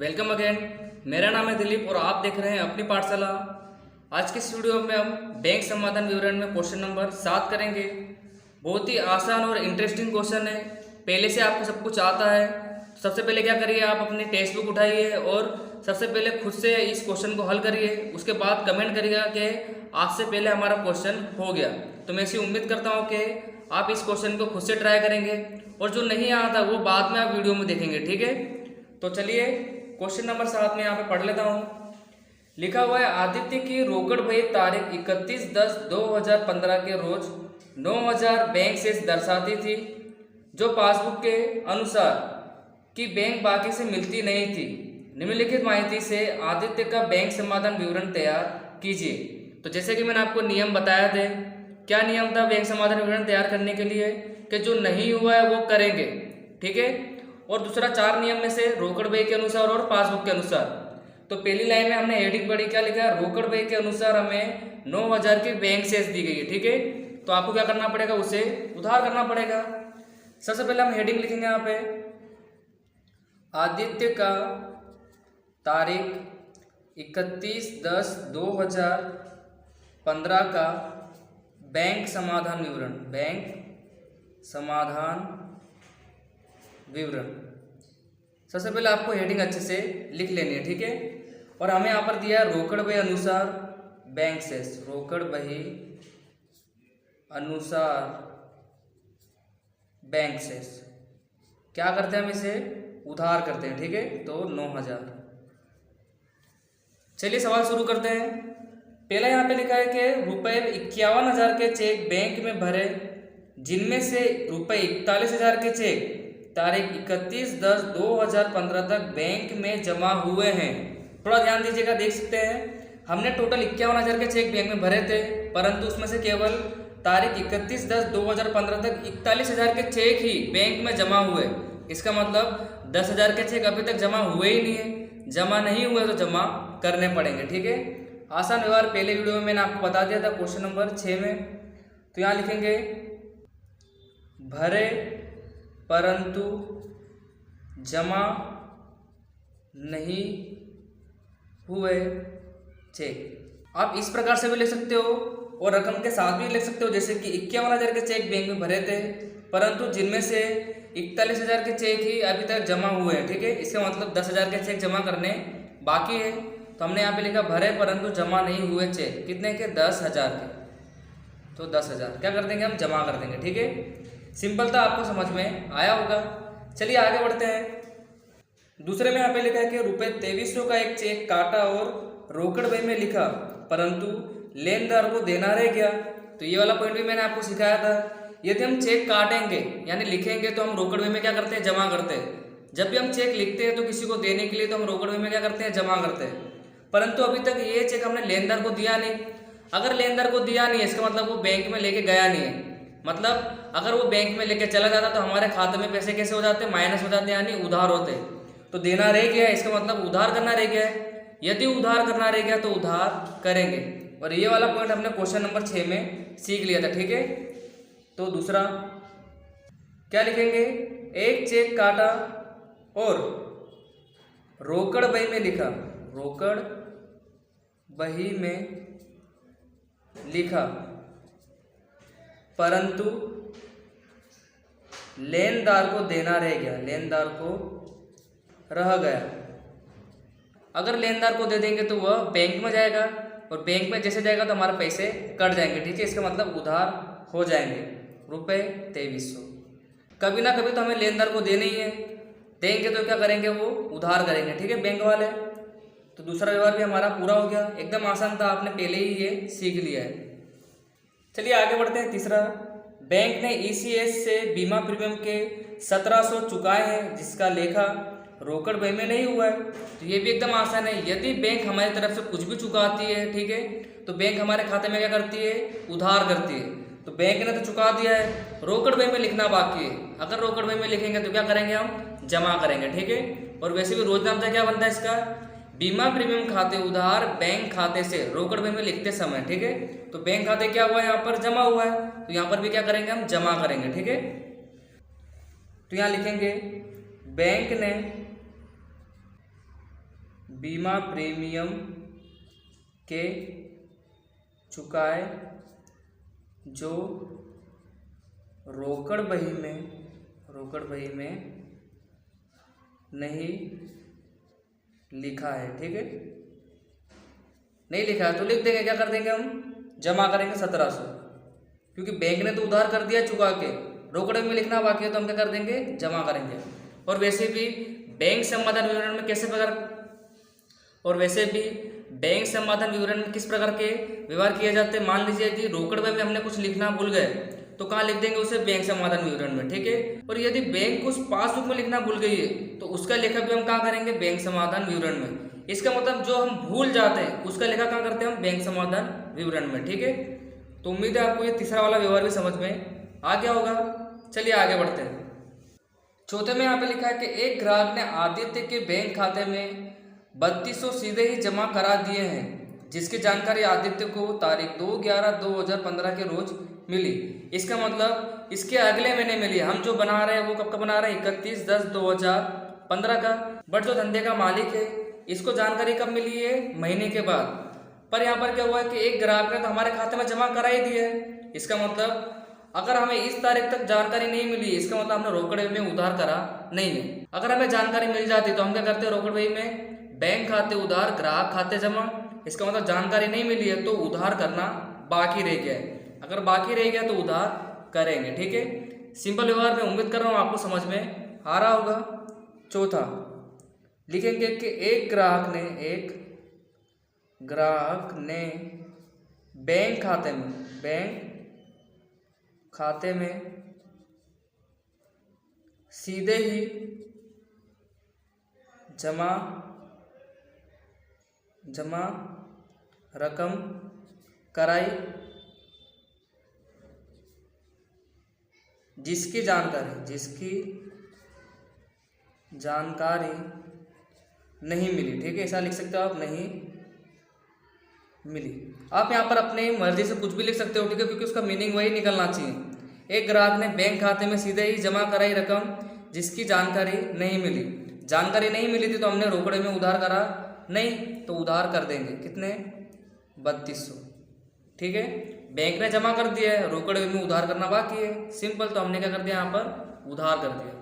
Welcome again. मेरा नाम है दिलीप और आप देख रहे हैं अपनी पाठशाला। आज के इस वीडियो में हम बैंक समाधान विवरण में क्वेश्चन नंबर 7 करेंगे। बहुत ही आसान और इंटरेस्टिंग क्वेश्चन है। पहले से आपको सब कुछ आता है। सबसे पहले क्या करिए, आप अपनी टेक्स्ट बुक उठाइए और सबसे पहले खुद से इस क्वेश्चन को हल करिए। उसके बाद कमेंट करिएगा कि आज से पहले हमारा क्वेश्चन हो गया। तो मैं ऐसी उम्मीद करता हूँ कि आप इस क्वेश्चन को खुद से ट्राई करेंगे और जो नहीं आता वो बाद में आप वीडियो में देखेंगे, ठीक है। तो चलिए क्वेश्चन नंबर 7 में यहाँ पे पढ़ लेता हूँ। लिखा हुआ है, आदित्य की रोकड़ बही तारीख 31/10/2015 के रोज 9000 बैंक शेष दर्शाती थी, जो पासबुक के अनुसार कि बैंक बाकी से मिलती नहीं थी। निम्नलिखित माहिती से आदित्य का बैंक समाधान विवरण तैयार कीजिए। तो जैसे कि मैंने आपको नियम बताया थे, क्या नियम था बैंक समाधान विवरण तैयार करने के लिए, कि जो नहीं हुआ है वो करेंगे, ठीक है। और दूसरा 4 नियम में से रोकड़ बही के अनुसार और पासबुक के अनुसार। तो पहली लाइन में हमने हेडिंग पढ़ी, क्या लिखा है, रोकड़ बही के अनुसार हमें 9000 की बैंक शेष दी गई है, ठीक है। तो आपको क्या करना पड़ेगा, उसे उधार करना पड़ेगा। सबसे पहले हम हेडिंग लिखेंगे यहाँ पे, आदित्य का तारीख 31/10/2015 का बैंक समाधान विवरण, बैंक समाधान विवरण। सबसे पहले आपको हेडिंग अच्छे से लिख लेनी है, ठीक है। और हमें यहाँ पर दिया है रोकड़ बही अनुसार बैंक शेष, रोकड़ बही अनुसार बैंक शेष। क्या करते हैं हम इसे, उधार करते हैं, ठीक है। तो 9000। चलिए सवाल शुरू करते हैं। पहला यहाँ पे लिखा है कि रुपए 51,000 के चेक बैंक में भरे, जिनमें से रुपए 41,000 के चेक तारीख 31/10/2015 तक बैंक में जमा हुए हैं। थोड़ा ध्यान दीजिएगा, देख सकते हैं हमने टोटल 51,000 के चेक बैंक में भरे थे, परंतु उसमें से केवल तारीख 31/10/2015 तक 41,000 के चेक ही बैंक में जमा हुए। इसका मतलब 10,000 के चेक अभी तक जमा हुए ही नहीं है। जमा नहीं हुए तो जमा करने पड़ेंगे, ठीक है। आसान व्यवहार पहले वीडियो में मैंने आपको बता दिया था क्वेश्चन नंबर 6 में। तो यहाँ लिखेंगे, भरे परंतु जमा नहीं हुए चेक। आप इस प्रकार से भी लिख सकते हो और रकम के साथ भी लिख सकते हो, जैसे कि 51,000 के चेक बैंक में भरे थे, परंतु जिनमें से 41,000 के चेक ही अभी तक जमा हुए हैं, ठीक है। इसका मतलब 10,000 के चेक जमा करने बाकी है। तो हमने यहाँ पे लिखा भरे परंतु जमा नहीं हुए चेक, कितने के, 10,000 के। तो 10,000 क्या कर देंगे, हम जमा कर देंगे, ठीक है। सिंपल था, आपको समझ में आया होगा। चलिए आगे बढ़ते हैं। दूसरे में यहाँ पे लिखा है कि रुपए 2300 का एक चेक काटा और रोकड़ बही में लिखा, परंतु लेनदार को देना रह गया। तो ये वाला पॉइंट भी मैंने आपको सिखाया था। यदि हम चेक काटेंगे यानी लिखेंगे तो हम रोकड़ बही में क्या करते हैं, जमा करते हैं। जब भी हम चेक लिखते हैं तो किसी को देने के लिए तो हम रोकड़ बही में क्या करते हैं, जमा करते हैं। परंतु अभी तक ये चेक हमने लेनदार को दिया नहीं। अगर लेनदार को दिया नहीं है, इसका मतलब वो बैंक में लेके गया नहीं है। मतलब अगर वो बैंक में लेके चला जाता तो हमारे खाते में पैसे कैसे हो जाते, माइनस हो जाते, यानी उधार होते। तो देना रह गया है, इसका मतलब उधार करना रह गया है। यदि उधार करना रह गया तो उधार करेंगे। और ये वाला पॉइंट हमने क्वेश्चन नंबर 6 में सीख लिया था, ठीक है। तो दूसरा क्या लिखेंगे, एक चेक काटा और रोकड़ बही में लिखा, रोकड़ बही में लिखा, परंतु लेनदार को देना रह गया, लेनदार को रह गया। अगर लेनदार को दे देंगे तो वह बैंक में जाएगा और बैंक में जैसे जाएगा तो हमारे पैसे कट जाएंगे, ठीक है। इसका मतलब उधार हो जाएंगे रुपए 2300। कभी ना कभी तो हमें लेनदार को देने ही है, देंगे तो क्या करेंगे, वो उधार करेंगे, ठीक है, बैंक वाले। तो दूसरा व्यवहार भी हमारा पूरा हो गया। एकदम आसान था, आपने पहले ही ये सीख लिया है। चलिए आगे बढ़ते हैं। तीसरा, बैंक ने ईसीएस से बीमा प्रीमियम के 1700 चुकाए हैं, जिसका लेखा रोकड़ बही में नहीं हुआ है। तो ये भी एकदम आसान है। यदि बैंक हमारी तरफ से कुछ भी चुकाती है, ठीक है, तो बैंक हमारे खाते में क्या करती है, उधार करती है। तो बैंक ने तो चुका दिया है, रोकड़ बही में लिखना बाकी है। अगर रोकड़ बही में लिखेंगे तो क्या करेंगे, हम जमा करेंगे, ठीक है। और वैसे भी रोजनामा क्या बनता है इसका, बीमा प्रीमियम खाते उधार बैंक खाते से रोकड़ बही में लिखते समय, ठीक है। तो बैंक खाते क्या हुआ है, यहाँ पर जमा हुआ है, तो यहाँ पर भी क्या करेंगे, हम जमा करेंगे, ठीक है। तो यहाँ लिखेंगे बैंक ने बीमा प्रीमियम के चुकाए जो रोकड़ बही में नहीं लिखा है। ठीक है, नहीं लिखा है तो लिख देंगे, क्या कर देंगे हम, जमा करेंगे 1700, क्योंकि बैंक ने तो उधार कर दिया चुका के, रोकड़ में लिखना बाकी है तो हम क्या कर देंगे, जमा करेंगे। और वैसे भी बैंक समाधान विवरण में बैंक समाधान विवरण में किस प्रकार के व्यवहार किए जाते हैं। मान लीजिए कि रोकड़ में हमने कुछ लिखना भूल गए तो कहाँ लिख देंगे उसे, बैंक समाधान विवरण में। ठीक है, और यदि बैंक उस पासबुक में लिखना भूल गई है तो उसका लेखा भी हम कहाँ करेंगे, बैंक समाधान विवरण में। इसका मतलब जो हम भूल जाते हैं उसका लेखा कहाँ करते हैं हम, बैंक समाधान विवरण में। ठीक है, तो उम्मीद है आपको ये तीसरा वाला व्यवहार भी समझ में आ गया होगा। चलिए आगे बढ़ते हैं। चौथे में यहाँ पे लिखा है कि एक ग्राहक ने आदित्य के बैंक खाते में 3200 सीधे ही जमा करा दिए हैं, जिसकी जानकारी आदित्य को तारीख 2/11/2015 के रोज मिली। इसका मतलब इसके अगले महीने मिली। हम जो बना रहे हैं वो कब का बना रहे हैं, 31/10/2015 का। बट जो धंधे का मालिक है इसको जानकारी कब मिली है, महीने के बाद। पर यहाँ पर क्या हुआ है कि एक ग्राहक ने तो हमारे खाते में जमा करा ही दिया है। इसका मतलब अगर हमें इस तारीख तक जानकारी नहीं मिली, इसका मतलब हमने रोकड़ में उधार करा नहीं है। अगर हमें जानकारी मिल जाती तो हम क्या करते हैं, रोकड़ में बैंक खाते उधार, ग्राहक खाते जमा। इसका मतलब जानकारी नहीं मिली है तो उधार करना बाकी रह गया है। अगर बाकी रह गया तो उधार करेंगे। ठीक है, सिंपल व्यवहार में उम्मीद कर रहा हूँ आपको समझ में आ रहा होगा। चौथा लिखेंगे कि एक ग्राहक ने बैंक खाते में सीधे ही जमा रकम कराई, जिसकी जानकारी नहीं मिली। ठीक है, ऐसा लिख सकते हो आप, नहीं मिली। आप यहाँ पर अपने मर्जी से कुछ भी लिख सकते हो। ठीक है, क्योंकि उसका मीनिंग वही निकलना चाहिए। एक ग्राहक ने बैंक खाते में सीधे ही जमा कराई रकम, जिसकी जानकारी नहीं मिली। जानकारी नहीं मिली थी तो हमने रोकड़े में उधार करा नहीं, तो उधार कर देंगे कितने, 3200। ठीक है, बैंक ने जमा कर दिया है, रोकड़े में उधार करना बाकी है, सिंपल। तो हमने क्या कर दिया, यहाँ पर उधार कर दिया।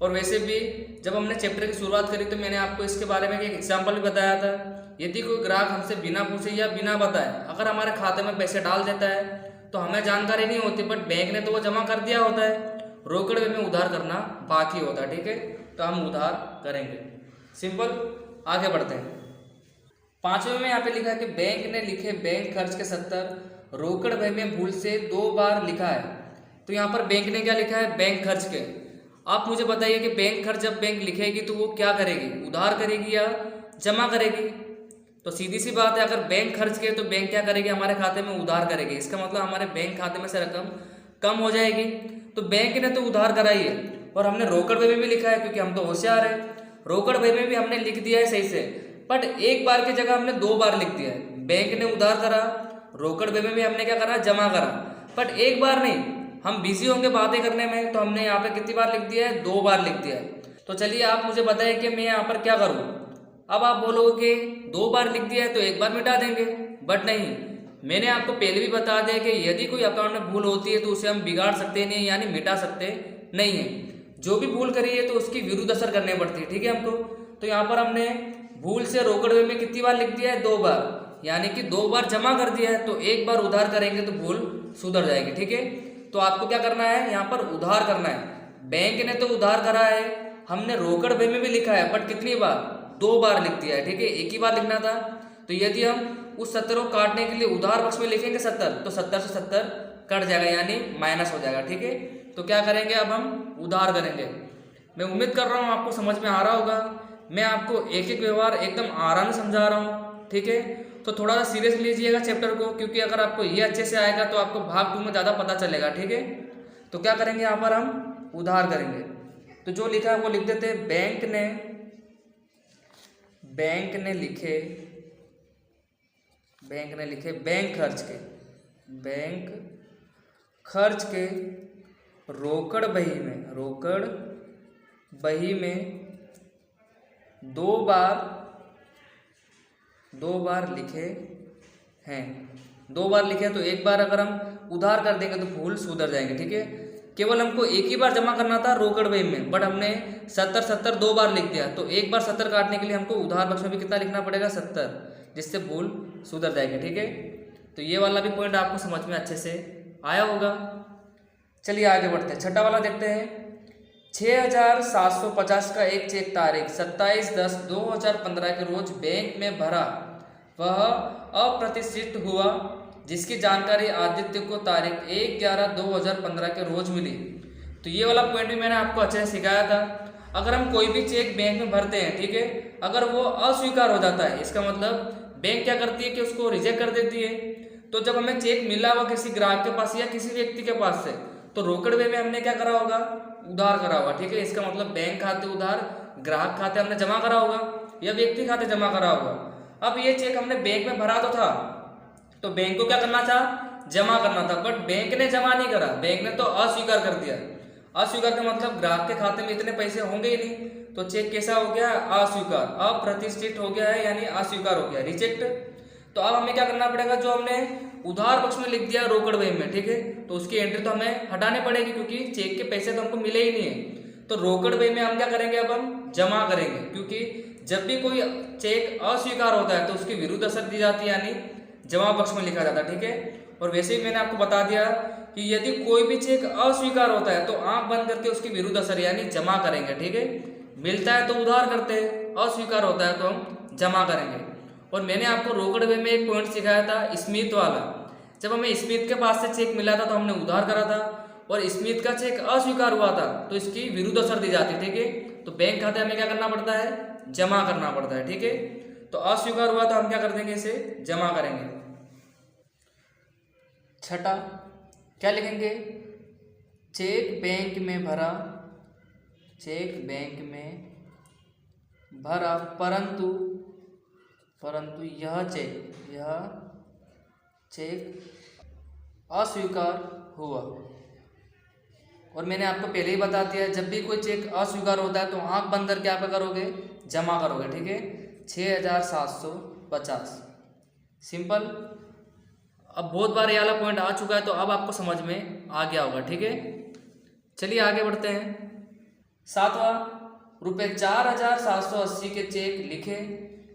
और वैसे भी जब हमने चैप्टर की शुरुआत करी तो मैंने आपको इसके बारे में एक एग्जाम्पल भी बताया था। यदि कोई ग्राहक हमसे बिना पूछे या बिना बताए अगर हमारे खाते में पैसे डाल देता है तो हमें जानकारी नहीं होती, बट बैंक ने तो वो जमा कर दिया होता है, रोकड़े में उधार करना बाकी होता है। ठीक है, तो हम उधार करेंगे, सिंपल। आगे बढ़ते हैं। पांचवें में यहाँ पे लिखा है कि बैंक ने लिखे बैंक खर्च के 70 रोकड़ बही में भूल से 2 बार लिखा है। तो यहाँ पर बैंक ने क्या लिखा है, बैंक खर्च के। आप मुझे बताइए कि बैंक खर्च जब बैंक लिखेगी तो वो क्या करेगी, उधार करेगी या जमा करेगी। तो सीधी सी बात है, अगर बैंक खर्च के तो बैंक क्या करेगी, हमारे खाते में उधार करेगी। इसका मतलब हमारे बैंक खाते में से रकम कम हो जाएगी। तो बैंक ने तो उधार कराई है और हमने रोकड़ बही में भी लिखा है, क्योंकि हम तो होशियार है। रोकड़ बही में भी हमने लिख दिया है सही से, बट एक बार की जगह हमने 2 बार लिख दिया है। बैंक ने उधार करा, रोकड़ बही में भी हमने क्या करा, जमा करा, बट एक बार नहीं। हम बिजी होंगे बातें करने में, तो हमने यहाँ पे कितनी बार लिख दिया है, 2 बार लिख दिया है। तो चलिए आप मुझे बताइए कि मैं यहाँ पर क्या करूँ। अब आप बोलोगे कि 2 बार लिख दिया है तो एक बार मिटा देंगे, बट नहीं। मैंने आपको पहले भी बता दिया कि यदि कोई अकाउंट में भूल होती है तो उसे हम बिगाड़ सकते नहीं, यानी मिटा सकते नहीं है। जो भी भूल करी है तो उसकी विरुद्ध असर करनी पड़ती है। ठीक है हमको। तो यहाँ पर हमने भूल से रोकड़ बही में कितनी बार लिख दिया है, 2 बार, यानी कि 2 बार जमा कर दिया है। तो एक बार उधार करेंगे तो भूल सुधर जाएगी। ठीक है, तो आपको क्या करना है, यहाँ पर उधार करना है। बैंक ने तो उधार करा है, हमने रोकड़ बही में भी लिखा है, बट कितनी बार, 2 बार लिख दिया है। ठीक है, एक ही बार लिखना था। तो यदि हम उस 70 को काटने के लिए उधार पक्ष में लिखेंगे 70, तो 70 से 70 कट जाएगा, यानी माइनस हो जाएगा। ठीक है, तो क्या करेंगे, अब हम उधार करेंगे। मैं उम्मीद कर रहा हूँ आपको समझ में आ रहा होगा। मैं आपको एक एक व्यवहार एकदम आराम से समझा रहा हूँ। ठीक है, तो थोड़ा सा सीरियस लीजिएगा चैप्टर को, क्योंकि अगर आपको ये अच्छे से आएगा तो आपको भाग 2 में ज़्यादा पता चलेगा। ठीक है, तो क्या करेंगे, यहाँ पर हम उधार करेंगे। तो जो लिखा है वो लिख देते हैं, बैंक ने लिखे बैंक खर्च के रोकड़ बही में 2 बार 2 बार लिखे हैं। 2 बार लिखे हैं तो एक बार अगर हम उधार कर देंगे तो भूल सुधर जाएंगे, ठीक है। केवल हमको एक ही बार जमा करना था रोकड़ वे में, बट हमने 70 2 बार लिख दिया, तो एक बार 70 काटने के लिए हमको उधार बक्स में भी कितना लिखना पड़ेगा 70, जिससे भूल सुधर जाएगी, ठीक है। तो ये वाला भी पॉइंट आपको समझ में अच्छे से आया होगा। चलिए आगे बढ़ते हैं, छठा वाला देखते हैं। 6750 का एक चेक तारीख 27/10/2015 के रोज बैंक में भरा, वह अप्रतिष्ठित हुआ, जिसकी जानकारी आदित्य को तारीख 1/11/2015 के रोज मिली। तो ये वाला पॉइंट भी मैंने आपको अच्छे से सिखाया था। अगर हम कोई भी चेक बैंक में भरते हैं, ठीक है, अगर वो अस्वीकार हो जाता है, इसका मतलब बैंक क्या करती है कि उसको रिजेक्ट कर देती है। तो जब हमें चेक मिला हुआ किसी ग्राहक के पास या किसी व्यक्ति के पास से, तो रोकड़ वे में हमने क्या करा होगा, उधार करा होगा, ठीक है। इसका मतलब बैंक खाते उधार, ग्राहक खाते हमने जमा करा होगा या व्यक्ति खाते जमा करा होगा। अब ये चेक हमने बैंक में भरा तो था, तो बैंक को क्या करना था, जमा करना था, बट बैंक ने जमा नहीं करा, बैंक ने तो अस्वीकार कर दिया। अस्वीकार का मतलब ग्राहक के खाते में इतने पैसे होंगे ही नहीं, तो चेक कैसा हो गया, अस्वीकार, अप्रतिष्ठित हो गया है, यानी अस्वीकार हो गया, रिजेक्ट। तो अब हमें क्या करना पड़ेगा, जो हमने उधार पक्ष में लिख दिया रोकड़ वे में, ठीक है, तो उसकी एंट्री तो हमें हटाने पड़ेगी, क्योंकि चेक के पैसे तो हमको मिले ही नहीं है। तो रोकड़ वे में हम क्या करेंगे, अब हम जमा करेंगे, क्योंकि जब भी कोई चेक अस्वीकार होता है तो उसकी विरुद्ध असर दी जाती है, यानी जमा पक्ष में लिखा जाता है, ठीक है। और वैसे ही मैंने आपको बता दिया कि यदि कोई भी चेक अस्वीकार होता है तो आंख बंद करके उसकी विरुद्ध असर यानी जमा करेंगे, ठीक है। मिलता है तो उधार करते हैं, अस्वीकार होता है तो हम जमा करेंगे। और मैंने आपको रोकड़ वे में एक पॉइंट सिखाया था स्मिथ वाला। जब हमें स्मिथ के पास से चेक मिला था तो हमने उधार करा था, और स्मिथ का चेक अस्वीकार हुआ था तो इसकी विरुद्ध असर दी जाती है, ठीक है। तो बैंक खाते हमें क्या करना पड़ता है, जमा करना पड़ता है, ठीक है। तो अस्वीकार हुआ तो हम क्या कर देंगे, इसे जमा करेंगे। छठा क्या लिखेंगे, चेक बैंक में भरा, चेक बैंक में भरा, परंतु यह चेक अस्वीकार हुआ। और मैंने आपको पहले ही बता दिया, जब भी कोई चेक अस्वीकार होता है तो आंख बंद करके आप क्या करोगे, जमा करोगे, ठीक है। 6750, सिंपल। अब बहुत बार ये वाला पॉइंट आ चुका है, तो अब आपको समझ में आ गया होगा, ठीक है। चलिए आगे बढ़ते हैं। सातवां, ₹4780 के चेक लिखे,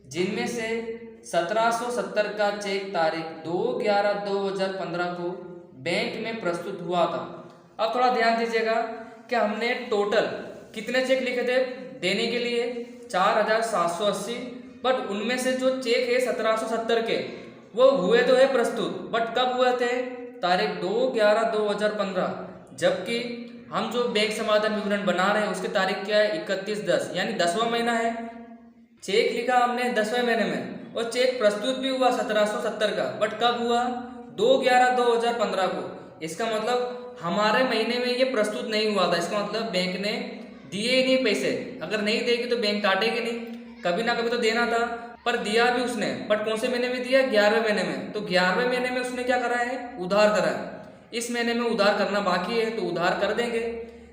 जिनमें से 1770 का चेक तारीख 2/11/2015 को बैंक में प्रस्तुत हुआ था। अब थोड़ा ध्यान दीजिएगा कि हमने टोटल कितने चेक लिखे थे देने के लिए, 4780, बट उनमें से जो चेक है 1770 के वो हुए तो है प्रस्तुत, बट कब हुए थे, तारीख 2/11/2015, जबकि हम जो बैंक समाधान विवरण बना रहे हैं उसकी तारीख क्या है, 31/10, यानी 10वां महीना है। चेक लिखा हमने 10वें महीने में, और चेक प्रस्तुत भी हुआ 1770 का, बट कब हुआ, 2/11/2015 को। इसका मतलब हमारे महीने में ये प्रस्तुत नहीं हुआ था, इसका मतलब बैंक ने दिए ही नहीं पैसे। अगर नहीं देगी तो बैंक काटेगी नहीं, कभी ना कभी तो देना था, पर दिया भी उसने, बट कौन से महीने में दिया, 11वें महीने में। तो 11वें महीने में उसने क्या करा है, उधार करा है। इस महीने में उधार करना बाकी है तो उधार कर देंगे।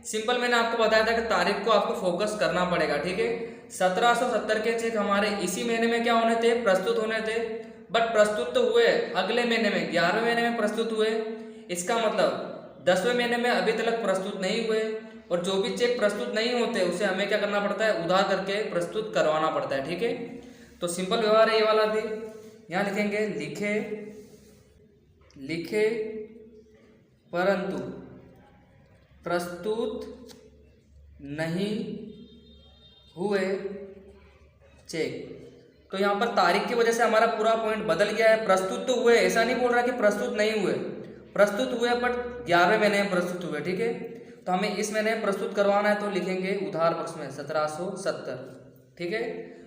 सिंपल, मैंने आपको बताया था कि तारीख को आपको फोकस करना पड़ेगा, ठीक है। 1770 के चेक हमारे इसी महीने में क्या होने थे, प्रस्तुत होने थे, बट प्रस्तुत तो हुए अगले महीने में, 11वें महीने में प्रस्तुत हुए। इसका मतलब 10वें महीने में अभी तक प्रस्तुत नहीं हुए, और जो भी चेक प्रस्तुत नहीं होते उसे हमें क्या करना पड़ता है, उधार करके प्रस्तुत करवाना पड़ता है, ठीक है। तो सिंपल व्यवहार है ये वाला भी। यहाँ लिखेंगे लिखे परंतु प्रस्तुत नहीं हुए चेक। तो यहाँ पर तारीख की वजह से हमारा पूरा पॉइंट बदल गया है। प्रस्तुत तो हुए, ऐसा नहीं बोल रहा कि प्रस्तुत नहीं हुए, प्रस्तुत हुए, बट 11वें महीने में प्रस्तुत हुए, ठीक है। तो हमें इस महीने में प्रस्तुत करवाना है, तो लिखेंगे उधार पक्ष में 1770, ठीक है।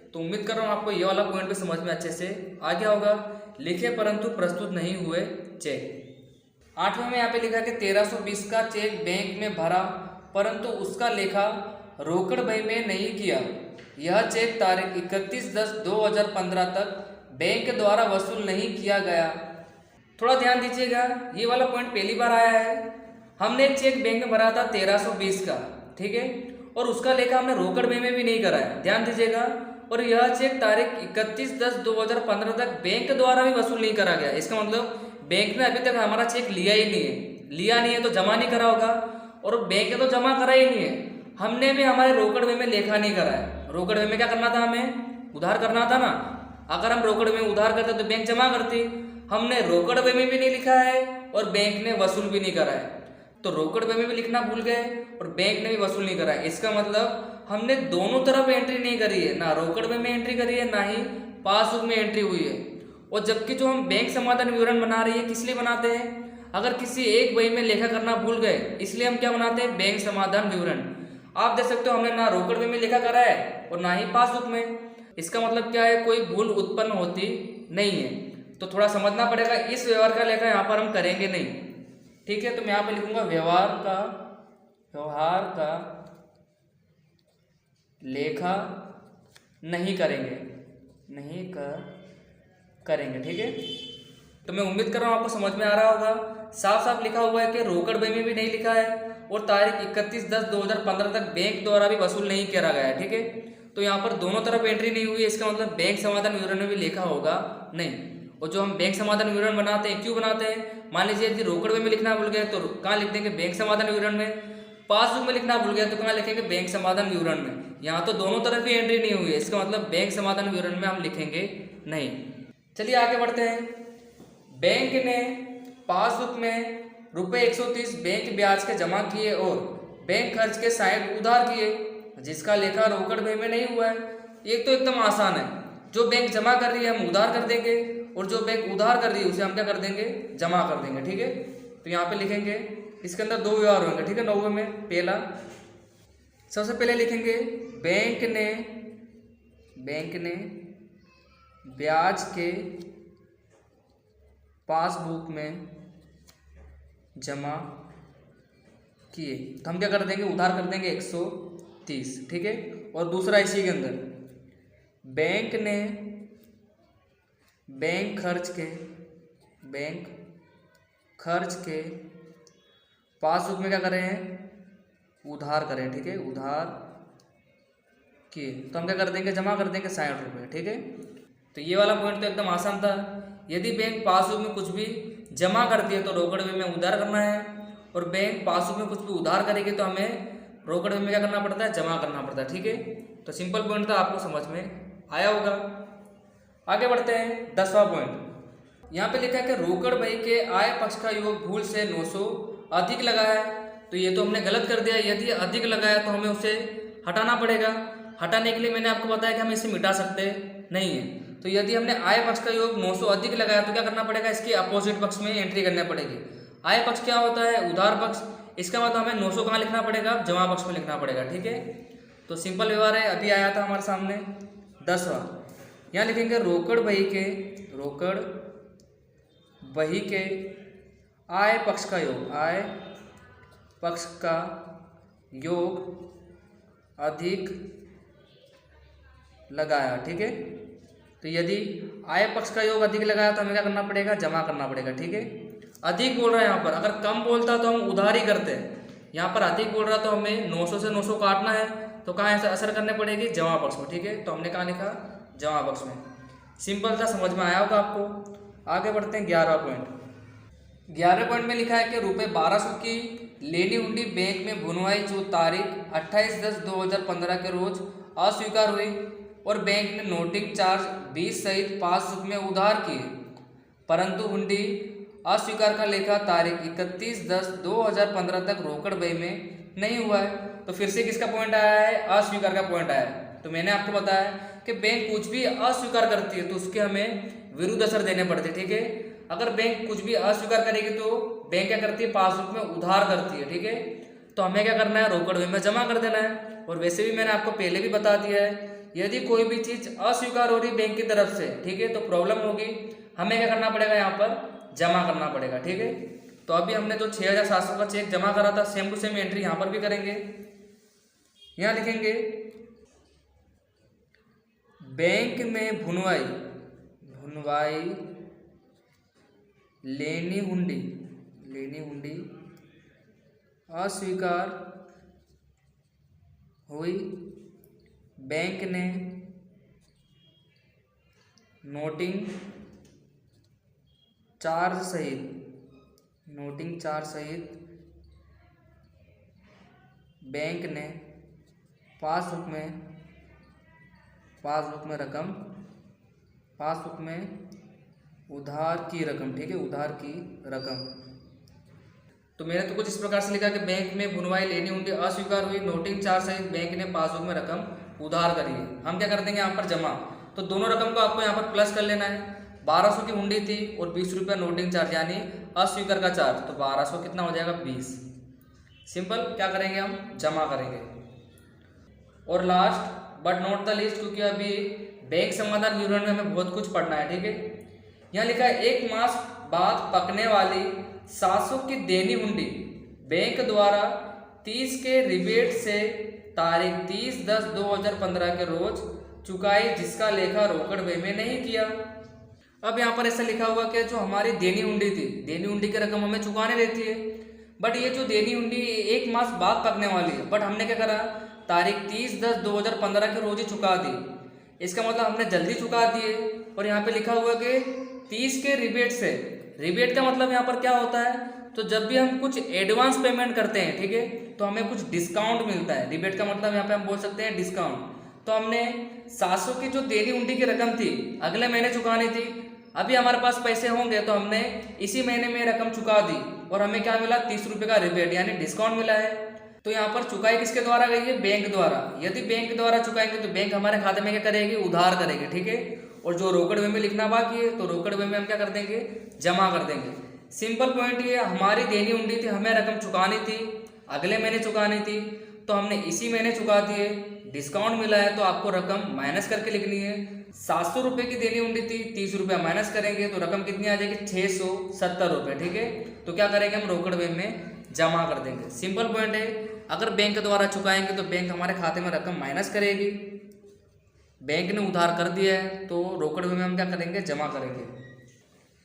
तो उम्मीद कर रहा हूँ आपको ये वाला पॉइंट भी समझ में अच्छे से आ गया होगा। लिखे परंतु प्रस्तुत नहीं हुए चेक। 8वें में यहाँ पे लिखा कि 1320 का चेक बैंक में भरा, परंतु उसका लेखा रोकड़ बही में नहीं किया। यह चेक तारीख 31/10/2015 तक बैंक द्वारा वसूल नहीं किया गया। थोड़ा ध्यान दीजिएगा, ये वाला पॉइंट पहली बार आया है। हमने एक चेक बैंक में भरा था 1320 का, ठीक है, और उसका लेखा हमने रोकड़ बही में भी नहीं कराया। ध्यान दीजिएगा, और यह चेक तारीख 31/10/2015 तक बैंक द्वारा भी वसूल नहीं करा गया। इसका मतलब बैंक ने अभी तक हमारा चेक लिया ही नहीं है। लिया नहीं है तो जमा नहीं करा होगा, और बैंक ने तो जमा करा ही नहीं है। हमने भी हमारे रोकड़ वे में लेखा नहीं करा है। रोकड़ वे में क्या करना था, हमें उधार करना था ना। अगर हम रोकड़ में उधार करते तो बैंक जमा करती। हमने रोकड़ वे में भी नहीं लिखा है और बैंक ने वसूल भी नहीं करा है, तो रोकड़ वे में भी लिखना भूल गए और बैंक ने भी वसूल नहीं करा है। इसका मतलब हमने दोनों तरफ एंट्री नहीं करी है, ना रोकड़ वे में एंट्री करी है, ना ही पासबुक में एंट्री हुई है। और जबकि जो हम बैंक समाधान विवरण बना रही है, किस लिए बनाते हैं, अगर किसी एक बही में लेखा करना भूल गए, इसलिए हम क्या बनाते हैं, बैंक समाधान विवरण। आप देख सकते हो हमने ना रोकड़ वे में लेखा करा है और ना ही पासबुक में। इसका मतलब क्या है, कोई भूल उत्पन्न होती नहीं है। तो थोड़ा समझना पड़ेगा, इस व्यवहार का लेखा यहाँ पर हम करेंगे नहीं। ठीक है, तो मैं यहाँ पे लिखूंगा व्यवहार का लेखा नहीं करेंगे। ठीक है, तो मैं उम्मीद कर रहा हूँ आपको समझ में आ रहा होगा। साफ साफ लिखा हुआ है कि रोकड़ बही में भी नहीं लिखा है और तारीख 31/10/2015 तक बैंक द्वारा भी वसूल नहीं करा गया है। ठीक है, तो यहाँ पर दोनों तरफ एंट्री नहीं हुई है। इसका मतलब बैंक समाधान विवरण में भी लिखा होगा नहीं। और जो हम बैंक समाधान विवरण बनाते हैं, क्यों बनाते हैं, मान लीजिए यदि रोकड़ में लिखना भूल गए तो कहाँ लिख देंगे, बैंक समाधान विवरण में। पासबुक में लिखना भूल गया तो कहाँ लिखेंगे, बैंक समाधान विवरण में। यहाँ तो दोनों तरफ ही एंट्री नहीं हुई है, इसका मतलब बैंक समाधान विवरण में हम लिखेंगे नहीं। चलिए आगे बढ़ते हैं। बैंक ने पासबुक में ₹130 बैंक ब्याज के जमा किए और बैंक खर्च के 60 उधार किए, जिसका लेखा रोकड़ बही में नहीं हुआ है। एक तो एकदम आसान है, जो बैंक जमा कर रही है हम उधार कर देंगे और जो बैंक उधार कर रही है उसे हम क्या कर देंगे, जमा कर देंगे। ठीक है, तो यहाँ पे लिखेंगे, इसके अंदर दो व्यवहार होंगे। ठीक है, 90 में पहला, सबसे पहले लिखेंगे बैंक ने ब्याज के पासबुक में जमा किए, तो हम क्या कर देंगे, उधार कर देंगे 130। ठीक है, और दूसरा इसी के अंदर बैंक ने बैंक खर्च के पासबुक में क्या करें हैं, उधार करें। ठीक है, उधार किए, तो हम क्या कर देंगे, जमा कर देंगे 60 रुपये। ठीक है, तो ये वाला पॉइंट तो एकदम आसान था। यदि बैंक पासबुक में कुछ भी जमा करती है तो रोकड़ वे में उधार करना है, और बैंक पासबुक में कुछ भी उधार करेगी तो हमें रोकड़ वे में क्या करना पड़ता है, जमा करना पड़ता है। ठीक है, तो सिंपल पॉइंट था, आपको समझ में आया होगा। आगे बढ़ते हैं, 10वां पॉइंट। यहाँ पे लिखा है कि रोकड़ बही के आय पक्ष का योग भूल से 900 अधिक लगा है, तो ये तो हमने गलत कर दिया। यदि अधिक लगाया तो हमें उसे हटाना पड़ेगा। हटाने के लिए मैंने आपको बताया कि हम इसे मिटा सकते नहीं है। तो यदि हमने आय पक्ष का योग 900 अधिक लगाया तो क्या करना पड़ेगा, इसकी अपोजिट पक्ष में एंट्री करनी पड़ेगी। आय पक्ष क्या होता है, उधार पक्ष। इसका मतलब हमें 900 कहाँ लिखना पड़ेगा, जमा पक्ष में लिखना पड़ेगा। ठीक है, तो सिंपल व्यवहार है, अभी आया था हमारे सामने। 10वां, यहाँ लिखेंगे रोकड़ बही के आय पक्ष का योग अधिक लगाया। ठीक है, तो यदि आय पक्ष का योग अधिक लगाया तो हमें क्या करना पड़ेगा, जमा करना पड़ेगा। ठीक है, अधिक बोल रहा है यहाँ पर, अगर कम बोलता तो हम उधार ही करते हैं। यहाँ पर अधिक बोल रहा तो हमें 900 से 900 काटना है, तो कहाँ ऐसा असर करने पड़ेगी, जमा पक्ष में। ठीक है, तो हमने कहाँ लिखा, जमा पक्ष में। सिंपल था, समझ में आया होगा आपको। आगे बढ़ते हैं 11वां पॉइंट। 11वें पॉइंट में लिखा है कि ₹1200 की लेनी हुंडी बैंक में भुनवाई, जो तारीख 28/10/2015 के रोज अस्वीकार हुई और बैंक ने नोटिंग चार्ज 20 सहित पासबुक में उधार किए, परंतु हुंडी अस्वीकार का लेखा तारीख 31/10/2015 तक रोकड़ बही में नहीं हुआ है। तो फिर से किसका पॉइंट आया है, अस्वीकार का पॉइंट आया है। तो मैंने आपको बताया कि बैंक कुछ भी अस्वीकार करती है तो उसके हमें विरुद्ध असर देने पड़ते हैं। ठीक है, अगर बैंक कुछ भी अस्वीकार करेगी तो बैंक क्या करती है, पासबुक में उधार करती है। ठीक है, तो हमें क्या करना है, रोकड़ बही में जमा कर देना है। और वैसे भी मैंने आपको पहले भी बता दिया है, यदि कोई भी चीज अस्वीकार हो रही बैंक की तरफ से, ठीक है, तो प्रॉब्लम होगी, हमें क्या करना पड़ेगा, यहाँ पर जमा करना पड़ेगा। ठीक है, तो अभी हमने जो 6700 का चेक जमा करा था, सेम टू सेम एंट्री यहाँ पर भी करेंगे। यहाँ लिखेंगे बैंक में भुनवाई लेनी हुंडी अस्वीकार हुई, बैंक ने नोटिंग चार्ज सहित बैंक ने पासबुक में उधार की रकम, ठीक है, उधार की रकम। तो मैंने तो कुछ इस प्रकार से लिखा कि बैंक में भुनवाई लेनी हुंडी अस्वीकार हुई, नोटिंग चार्ज सहित बैंक ने पासबुक में रकम उधार करी है। हम क्या कर देंगे यहाँ पर जमा, तो दोनों रकम को आपको यहाँ पर प्लस कर लेना है। 1200 की हुंडी थी और 20 रुपया नोटिंग चार्ज यानी अस्वीकार का चार्ज, तो 1200 कितना हो जाएगा 20। सिंपल, क्या करेंगे हम जमा करेंगे। और last but not the least, क्योंकि अभी बैंक समाधान विवरण में हमें बहुत कुछ पढ़ना है, ठीक है। यहाँ लिखा है 1 मास बाद पकने वाली 700 की देनी हुंडी बैंक द्वारा 30 के रिबेट से तारीख 30/10/2015 के रोज चुकाई, जिसका लेखा रोकड़ वे में नहीं किया। अब यहाँ पर ऐसा लिखा हुआ कि जो हमारी देनी हुंडी थी, देनी हुंडी की रकम हमें चुकाने रहती है, बट ये जो देनी हुंडी 1 मास बाद पकने वाली है, बट हमने क्या करा, तारीख 30/10/2015 के रोज ही चुका दी। इसका मतलब हमने जल्दी चुका दिए। और यहाँ पे लिखा हुआ कि 30 के रिबेट से, रिबेट का मतलब यहाँ पर क्या होता है, तो जब भी हम कुछ एडवांस पेमेंट करते हैं, ठीक है, तो हमें कुछ डिस्काउंट मिलता है। रिबेट का मतलब यहाँ पे हम बोल सकते हैं डिस्काउंट। तो हमने 700 की जो देनी हुंडी की रकम थी अगले महीने चुकानी थी, अभी हमारे पास पैसे होंगे तो हमने इसी महीने में रकम चुका दी और हमें क्या मिला, 30 रुपये का रिबेट यानी डिस्काउंट मिला है। तो यहाँ पर चुकाई किसके द्वारा गई है, बैंक द्वारा। यदि बैंक द्वारा चुकाएंगे तो बैंक हमारे खाते में क्या करेगी, उधार करेगी, ठीक है। और जो रोकड़ वे में लिखना बाकी है तो रोकड़ वे में हम क्या कर देंगे, जमा कर देंगे। सिंपल पॉइंट ये, हमारी देनी हुंडी थी, हमें रकम चुकानी थी, अगले महीने चुकानी थी, तो हमने इसी महीने चुका दिए, डिस्काउंट मिला है तो आपको रकम माइनस करके लिखनी है। 700 रुपये की देनी हुंडी थी, 30 रुपया माइनस करेंगे तो रकम कितनी आ जाएगी, 670 रुपये, ठीक है। तो क्या करेंगे, हम रोकड़ वे में जमा कर देंगे। सिंपल पॉइंट है, अगर बैंक द्वारा चुकाएंगे तो बैंक हमारे खाते में रकम माइनस करेगी, बैंक ने उधार कर दिया है तो रोकड़ में हम क्या करेंगे, जमा करेंगे।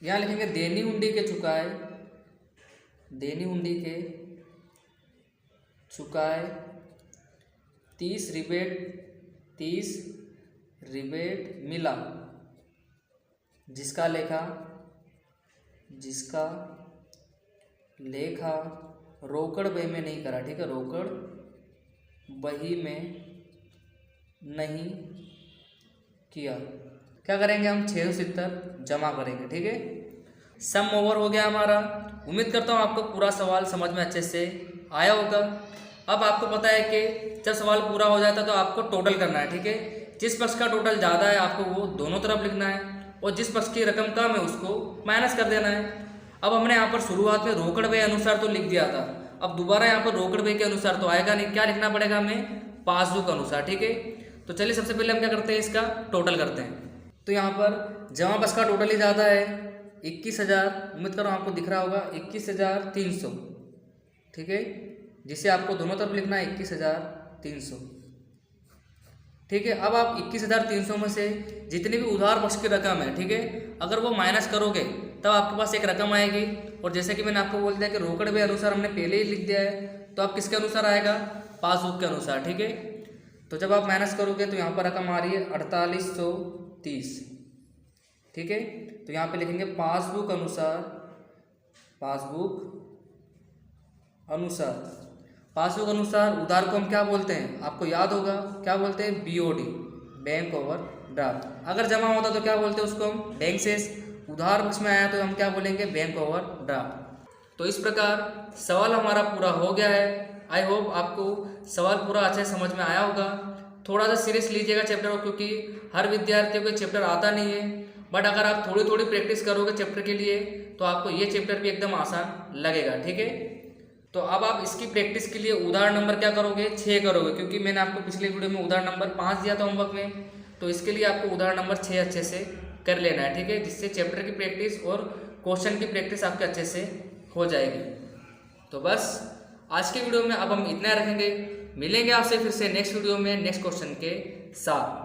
यहाँ लिखेंगे देनी हुंडी के चुकाए, देनी हुंडी के चुकाए 30 रिबेट मिला, जिसका लेखा रोकड़ बही में नहीं करा, ठीक है, रोकड़ बही में नहीं किया। क्या करेंगे, हम 670 जमा करेंगे, ठीक है। सम ओवर हो गया हमारा। उम्मीद करता हूँ आपको पूरा सवाल समझ में अच्छे से आया होगा। अब आपको पता है कि जब सवाल पूरा हो जाता है तो आपको टोटल करना है, ठीक है। जिस पक्ष का टोटल ज़्यादा है आपको वो दोनों तरफ लिखना है और जिस पक्ष की रकम कम है उसको माइनस कर देना है। अब हमने यहाँ पर शुरुआत में रोकड़ व्यय अनुसार तो लिख दिया था, अब दोबारा यहाँ पर रोकड़ व्यय के अनुसार तो आएगा नहीं, क्या लिखना पड़ेगा हमें, पासबुक अनुसार, ठीक है। तो चलिए सबसे पहले हम क्या करते हैं, इसका टोटल करते हैं। तो यहाँ पर जमा बस का टोटल ही ज़्यादा है 21,000, उम्मीद करो आपको दिख रहा होगा 21,300, ठीक है, जिसे आपको दोनों तरफ लिखना है 21,300, ठीक है। अब आप 21,300 में से जितनी भी उधार पक्ष की रकम है, ठीक है, अगर वो माइनस करोगे तब आपके पास एक रकम आएगी। और जैसे कि मैंने आपको बोल दिया कि रोकड़ व्यय अनुसार हमने पहले ही लिख दिया है, तो आप किसके अनुसार आएगा, पासबुक के अनुसार, ठीक है। तो जब आप माइनस करोगे तो यहाँ पर रकम आ रही है 4830, ठीक है। तो यहाँ पे लिखेंगे पासबुक अनुसार, पासबुक अनुसार उधार को हम क्या बोलते हैं, आपको याद होगा, क्या बोलते हैं, बीओडी, बैंक ओवर ड्राफ्ट। अगर जमा होता तो क्या बोलते हैं उसको हम, बैंक शेष। उधार पक्ष में आया तो हम क्या बोलेंगे, बैंक ओवर ड्राफ्ट। तो इस प्रकार सवाल हमारा पूरा हो गया है। आई होप आपको सवाल पूरा अच्छे समझ में आया होगा। थोड़ा सा सीरियस लीजिएगा चैप्टर को, क्योंकि हर विद्यार्थियों को चैप्टर आता नहीं है, बट अगर आप थोड़ी थोड़ी प्रैक्टिस करोगे चैप्टर के लिए तो आपको ये चैप्टर भी एकदम आसान लगेगा, ठीक है। तो अब आप इसकी प्रैक्टिस के लिए उदाहरण नंबर क्या करोगे, 6 करोगे, क्योंकि मैंने आपको पिछले वीडियो में उदाहरण नंबर 5 दिया था होमवर्क में, तो इसके लिए आपको उदाहरण नंबर 6 अच्छे से कर लेना है, ठीक है, जिससे चैप्टर की प्रैक्टिस और क्वेश्चन की प्रैक्टिस आपके अच्छे से हो जाएगी। तो बस आज के वीडियो में अब हम इतना रखेंगे, मिलेंगे आपसे फिर से नेक्स्ट वीडियो में नेक्स्ट क्वेश्चन के साथ।